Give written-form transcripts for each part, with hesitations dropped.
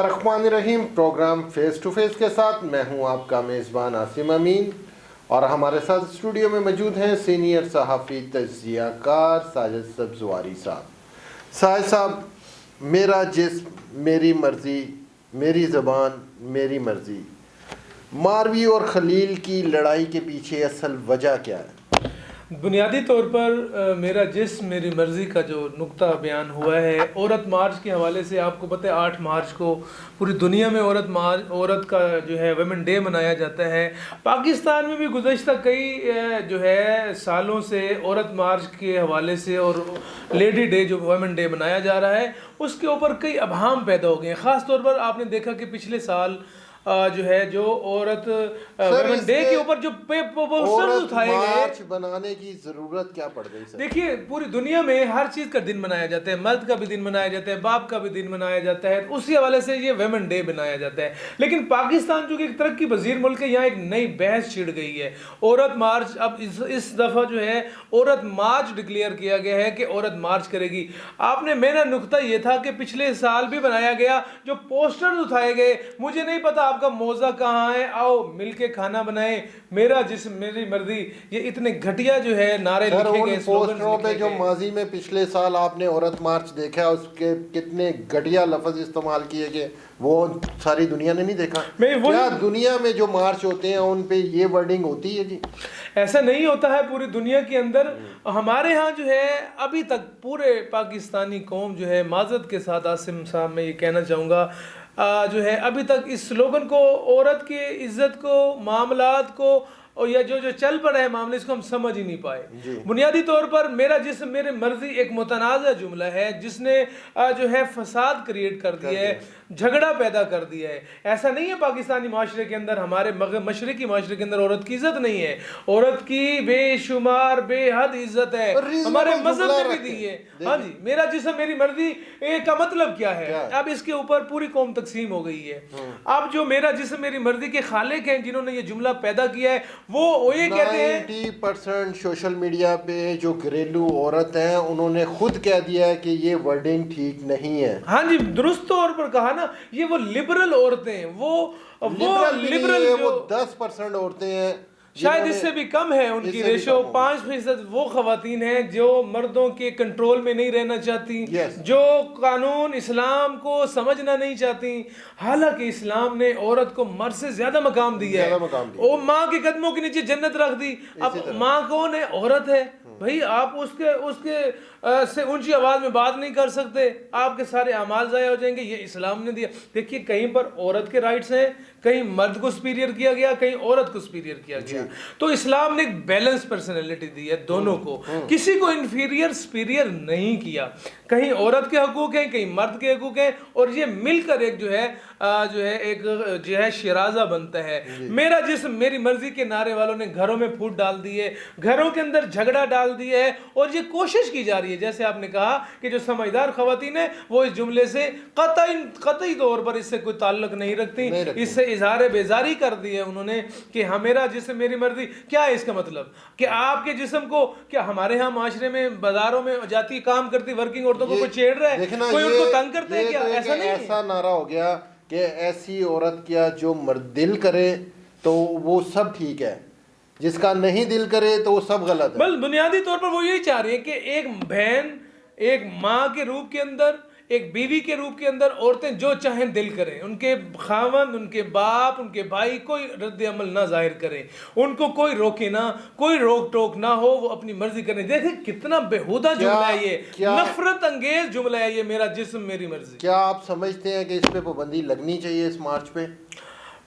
बिस्मिल्लाहिर्रहमानिर्रहीम। Programme face to face के साथ मैं हूं आपका मेज़बान आसिम अमीन और हमारे साथ स्टूडियो में मौजूद हैं सीनियर सहाफ़ी तज्ज़ियाकार साजिद सब्ज़वारी साहब। साजिद साहब, मेरा जिस्म मेरी मर्ज़ी, मेरी ज़बान मेरी मर्ज़ी, मारवी और खलील की लड़ाई के पीछे असल वजह क्या है? बुनियादी तौर पर मेरा जिस्म मेरी मर्ज़ी का जो नुक्ता बयान हुआ है औरत मार्च के हवाले से, आपको पता है 8 मार्च को पूरी दुनिया में औरत का जो है वुमेन डे मनाया जाता है। पाकिस्तान में भी गुज़श्ता कई जो है सालों से औरत मार्च के हवाले से और लेडी डे जो वुमेन डे मनाया जा रहा है उसके ऊपर कई अबहाम पैदा हो गए हैं। ख़ास तौर पर आपने देखा कि पिछले साल जो है जो औरत वुमेन डे के ऊपर जो पोस्टर्स उठाए गए, मार्च बनाने की जरूरत क्या पड़ गई सर? देखिए पूरी दुनिया में हर चीज़ का दिन मनाया जाता है, मर्द का भी दिन मनाया जाता है, बाप का भी दिन मनाया जाता है, उसी हवाले से ये वुमेन डे बनाया जाता है। लेकिन पाकिस्तान जो कि एक तरक्की पजीर मुल्क है, यहाँ एक नई बहस छिड़ गई है। औरत मार्च अब इस दफ़ा जो है औरत मार्च डिक्लेयर किया गया है कि औरत मार्च करेगी। आपने मेरा नुक्ता ये था कि पिछले साल भी बनाया गया, जो पोस्टर्स उठाए गए, मुझे नहीं पता आपका मौजा कहाँ है, आओ मिलके खाना बनाएं, मेरा जिस्म मेरी मर्जी, ये इतने घटिया जो है नारे लिखे गए, पोस्टरों पे जो माजी में पिछले साल आपने औरत मार्च देखा उसके कितने घटिया लफ्ज इस्तेमाल किए गए, वो सारी दुनिया ने नहीं देखा? क्या दुनिया में जो मार्च होते हैं उन पे ये वर्डिंग होती है? जी ऐसा नहीं होता है पूरी दुनिया के अंदर। हमारे यहाँ जो है अभी तक पूरे पाकिस्तानी कौम जो है, माजरत के साथ आसिम साहब मैं ये कहना चाहूँगा, जो है अभी तक इस स्लोगन को, औरत की इज्जत को, मामलात को और या जो चल पड़ा है मामले, इसको हम समझ ही नहीं पाए। बुनियादी तौर पर मेरा जिस्म मेरी मर्जी एक मुतनाज़ा जुमला है जिसने जो है फसाद क्रिएट कर दिया है, झगड़ा पैदा कर दिया है। ऐसा नहीं है पाकिस्तानी माशरे के अंदर, हमारे मशरकी माशरे के अंदर औरत की इज्जत नहीं है। औरत की बेशुमार बेहद इज्जत है, हमारे मजहब ने भी दी है। हाँ जी, मेरा जिस्म मेरी मर्जी का मतलब क्या है? अब इसके ऊपर पूरी कौम तकसीम हो गई है। अब जो मेरा जिस्म मेरी मर्जी के खालिक हैं जिन्होंने ये जुमला पैदा किया है, वो ये कहते हैं 90% सोशल मीडिया पे जो घरेलू औरत हैं उन्होंने खुद कह दिया है कि ये वर्डिंग ठीक नहीं है। हाँ जी, दुरुस्त तौर पर कहा ना, ये वो लिबरल औरतें हैं, वो लिबरल वो 10% औरतें हैं, शायद इससे भी कम है उनकी रेशो। 5% वो खवातीन हैं जो मर्दों के कंट्रोल में नहीं रहना चाहती, जो कानून इस्लाम को समझना नहीं चाहती। हालांकि इस्लाम ने औरत को मर्द से ज्यादा मकाम दिया है। वो माँ के कदमों के नीचे जन्नत रख दी। अब माँ कौन है? औरत है भाई। आप उसके से ऊंची आवाज में बात नहीं कर सकते, आपके सारे अमाल ज़ाया हो जाएंगे। ये इस्लाम ने दिया। देखिए कहीं पर औरत के राइट्स हैं, कहीं मर्द को सुपीरियर किया गया, कहीं औरत को सुपीरियर किया गया। तो इस्लाम ने एक बैलेंस पर्सनैलिटी दी है दोनों को, किसी को इन्फीरियर सुपीरियर नहीं किया। कहीं औरत के हकूक हैं, कहीं मर्द के हकूक हैं, और ये मिलकर एक जो है शिराजा बनता है। मेरा जिस्म मेरी मर्जी के नारे वालों ने घरों में फूट डाल दी है, घरों के अंदर झगड़ा डाल दिया है, और ये कोशिश की जा रही है, जैसे आपने कहा कि जो समझदार खवातीन है वो इस जुमले से कतई तौर पर इससे कोई ताल्लुक नहीं रखती। इससे इजहार बेजारी कर दी है उन्होंने कि हाँ मेरा जिस्म मेरी मर्जी। क्या है इसका मतलब? कि आपके जिस्म को, क्या हमारे यहाँ माशरे में बाजारों में जाती काम करती वर्किंग औरतों को कोई छेड़ रहा है, कोई उनको तंग करते हैं क्या? ऐसा नहीं, ऐसा नारा हो गया कि ऐसी औरत क्या जो मर्द दिल करे तो वो सब ठीक है, जिसका नहीं दिल करे तो वो सब गलत है। बस बुनियादी तौर पर वो यही चाह रही है कि एक बहन, एक माँ के रूप के अंदर, एक बीवी के रूप के अंदर औरतें जो चाहें दिल करें, उनके खावंद, उनके बाप, उनके भाई कोई रद्द अमल ना जाहिर करें, उनको कोई रोके ना, कोई रोक टोक ना हो, वो अपनी मर्जी करें। देखें कितना बेहुदा जुमला है ये, नफरत अंगेज जुमला है ये, मेरा जिस्म मेरी मर्जी। क्या आप समझते हैं कि इस पे पाबंदी लगनी चाहिए इस मार्च पे?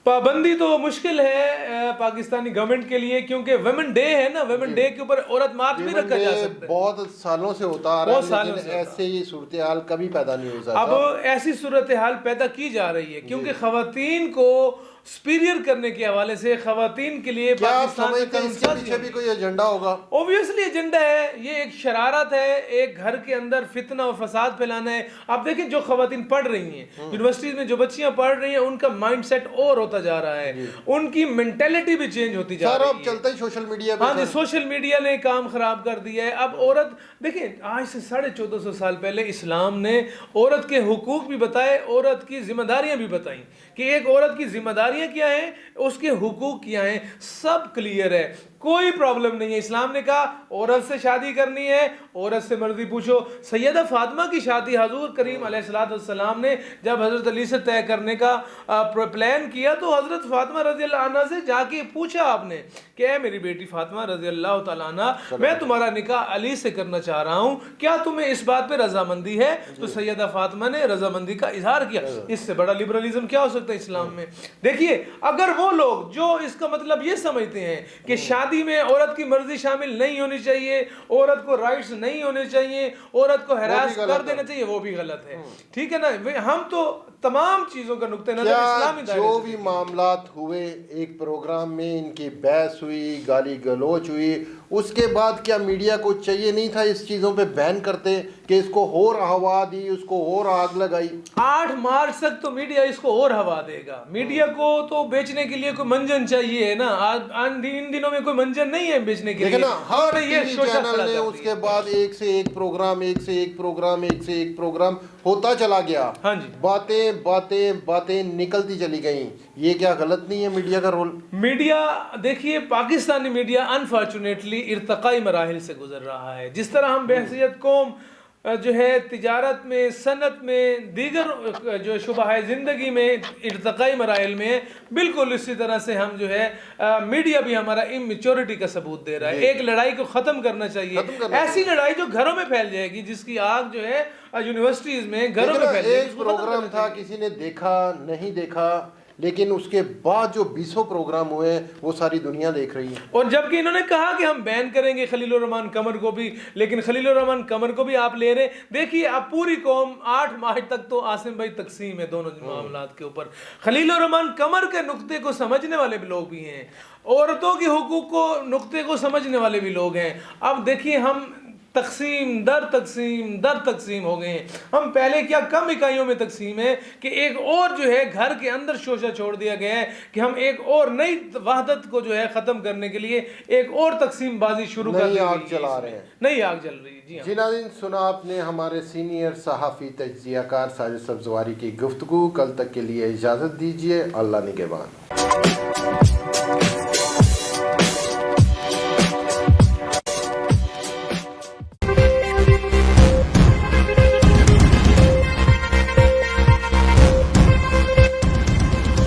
पाबंदी तो मुश्किल है पाकिस्तानी गवर्नमेंट के लिए, क्योंकि वुमेन डे है ना, वुमेन डे के ऊपर औरत मार्च भी रखा जा सकता है। बहुत सालों से होता आ रहा है, लेकिन ऐसे ही सूरत हाल कभी पैदा नहीं हो सकता। अब ऐसी सूरत हाल पैदा की जा रही है क्योंकि खवातीन को सुपीरियर करने के हवाले से खवातीन के लिए क्या आप पाकिस्तान में समझते हैं इसके पीछे भी कोई एजेंडा होगा? ऑब्वियसली एजेंडा है, ये एक शरारत है, एक घर के अंदर फितना और फसाद फैलाना है। आप देखें जो खवातीन पढ़ रही हैं यूनिवर्सिटीज में, जो बच्चियां पढ़ रही हैं, उनका माइंडसेट और होता जा रहा है, उनकी मेंटेलिटी भी चेंज होती जा रही है। अब चलता ही सोशल मीडिया पे। हाँ जी, सोशल मीडिया ने काम खराब कर दिया है। अब औरत देखें, आज से 1450 साल पहले इस्लाम ने औरत के हुकूक भी बताए, औरत की जिम्मेदारियां भी बताई कि एक औरत की जिम्मेदारियां क्या हैं, उसके हुकूक क्या हैं, सब क्लियर है, कोई प्रॉब्लम नहीं है। इस्लाम ने कहा औरत से शादी करनी है, औरत से मर्जी पूछो। सैयदा फातिमा की शादी हजूर करीम अलैहिस्सलाम ने जब हजरत अली से तय करने का प्लान किया, तो हजरत फातिमा रजी अल्लाह अन्हा से जाके पूछा आपने कि ऐ मेरी बेटी फातिमा रजी अल्लाह तआला अन्हा, मैं तुम्हारा निकाह अली से करना चाह रहा हूँ, क्या तुम्हें इस बात पे रजामंदी है? तो सैयदा फातिमा ने रजामंदी का इजहार किया। इससे बड़ा लिबरलिज्म क्या हो सकता है इस्लाम में? देखिए, अगर वो लोग जो इसका मतलब ये समझते हैं कि शादी में औरत की मर्जी शामिल नहीं होनी चाहिए, औरत को राइट्स नहीं होने चाहिए, औरत को हरास कर देना चाहिए, वो भी गलत है। ठीक है ना? हम तो तमाम चीजों का नुक्ते नजर इस्लामी दायरे जो भी मामलात हुए, एक प्रोग्राम में इनकी बहस हुई, गाली गलौच हुई, उसके बाद क्या मीडिया को चाहिए नहीं था इस चीज़ों पे बैन करते कि इसको और हवा दी, उसको और आग लगाई? 8 मार्च तक तो मीडिया इसको और हवा देगा। मीडिया को तो बेचने के लिए कोई मंजन चाहिए है ना, आज इन दिनों में कोई मंजन नहीं है बेचने के लिए ना। हर ये टीवी चैनल ने उसके बाद एक से एक प्रोग्राम, एक से एक प्रोग्राम, एक से एक प्रोग्राम होता चला गया। हाँ जी, बातें बातें बातें निकलती चली गई। ये क्या गलत नहीं है मीडिया का रोल? मीडिया देखिए, पाकिस्तानी मीडिया अनफॉर्चुनेटली इर्तकाई मराहिल से गुजर रहा है। जिस तरह हम बहसियत कौम जो है तिजारत में, सनत में, दीगर जो शुबा है ज़िंदगी में इर्तकाई मराहिल में है, बिल्कुल इसी तरह से हम जो है मीडिया भी हमारा इमेच्योरिटी का सबूत दे रहा है। एक लड़ाई को ख़त्म करना चाहिए, ऐसी लड़ाई जो घरों में फैल जाएगी, जिसकी आग जो है यूनिवर्सिटीज़ में घरों में फैल जाएगी। एक प्रोग्राम था, किसी ने देखा नहीं देखा, लेकिन उसके बाद जो 20 प्रोग्राम हुए वो सारी दुनिया देख रही है। और जबकि इन्होंने कहा कि हम बैन करेंगे खलीलुर रहमान कमर को भी, लेकिन खलीलुर रहमान कमर को भी आप ले रहे। देखिए, अब पूरी कौम 8 मार्च तक तो आसिम भाई तकसीम है दोनों मामलात के ऊपर। खलीलुर रहमान कमर के नुक्ते को समझने वाले भी लोग भी हैं, औरतों के हुकूक को नुक्ते को समझने वाले भी लोग हैं। अब देखिए, हम तकसीम दर तकसीम हो गए हैं। हम पहले क्या कम इकाइयों में तकसीम है कि एक और जो है घर के अंदर शोशा छोड़ दिया गया है कि हम एक और नई वहदत को जो है ख़त्म करने के लिए एक और तकसीम बाजी शुरू कर नई आग जला रहे हैं। नई आग जल रही है। जी हाँ। जिनादीन, सुना आपने हमारे सीनियर सहाफ़ी तज्ज़ियाकार साजिद सब्ज़वारी की गुफ्तगू। कल तक के लिए इजाज़त दीजिए। अल्लाह निगहबान।